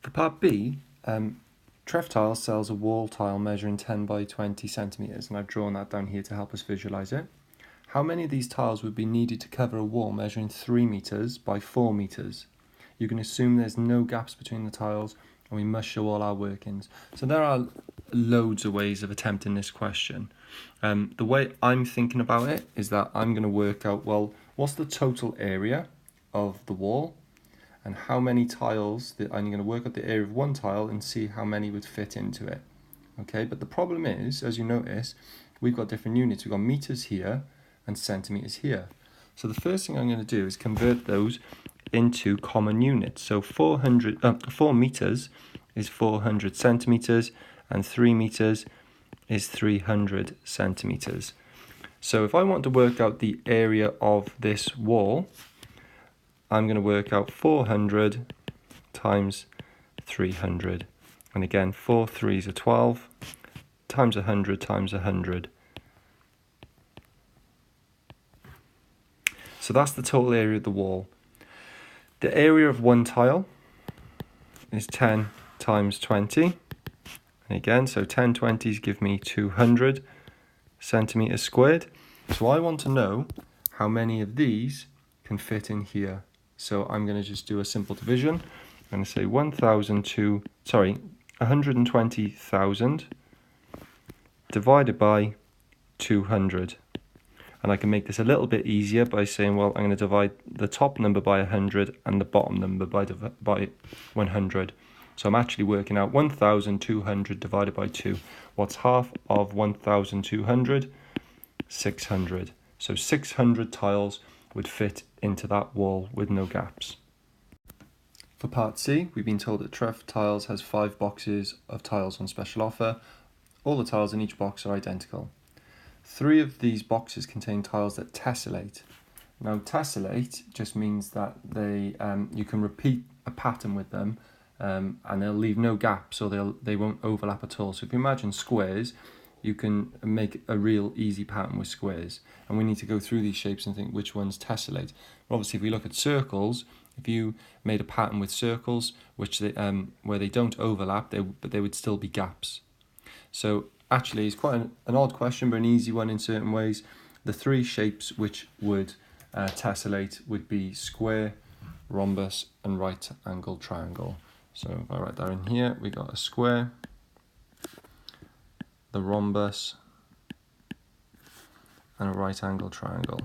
For part B, Treff Tiles sells a wall tile measuring 10 by 20 centimetres, and I've drawn that down here to help us visualise it. How many of these tiles would be needed to cover a wall measuring 3 metres by 4 metres? You can assume there's no gaps between the tiles, and we must show all our workings. So there are loads of ways of attempting this question. The way I'm thinking about it is that I'm going to work out, well, what's the total area of the wall? And how many tiles, I'm going to work out the area of one tile and see how many would fit into it. Okay, but the problem is, as you notice, we've got different units. We've got meters here and centimeters here. So the first thing I'm going to do is convert those into common units. So 4 meters is 400 centimeters and 3 meters is 300 centimeters. So if I want to work out the area of this wall, I'm going to work out 400 times 300. And again, 4 3s are 12 times 100 times 100. So that's the total area of the wall. The area of one tile is 10 times 20. And again, so 10 20s give me 200 centimeters squared. So I want to know how many of these can fit in here. So I'm going to just do a simple division. I'm going to say 120,000 divided by 200. And I can make this a little bit easier by saying, well, I'm going to divide the top number by 100 and the bottom number by 100. So I'm actually working out 1,200 divided by 2. What's half of 1,200? 600. So 600 tiles would fit into that wall with no gaps. For part C, we've been told that Treff Tiles has 5 boxes of tiles on special offer. All the tiles in each box are identical. 3 of these boxes contain tiles that tessellate. Now tessellate just means that you can repeat a pattern with them and they'll leave no gaps, so they won't overlap at all. So if you imagine squares, you can make a real easy pattern with squares. And we need to go through these shapes and think which ones tessellate. But obviously, if we look at circles, if you made a pattern with circles where they don't overlap, but they would still be gaps. So actually, it's quite an odd question, but an easy one in certain ways. The 3 shapes which would tessellate would be square, rhombus, and right angled triangle. So if I write that in here, we got a square, the rhombus, and a right angle triangle.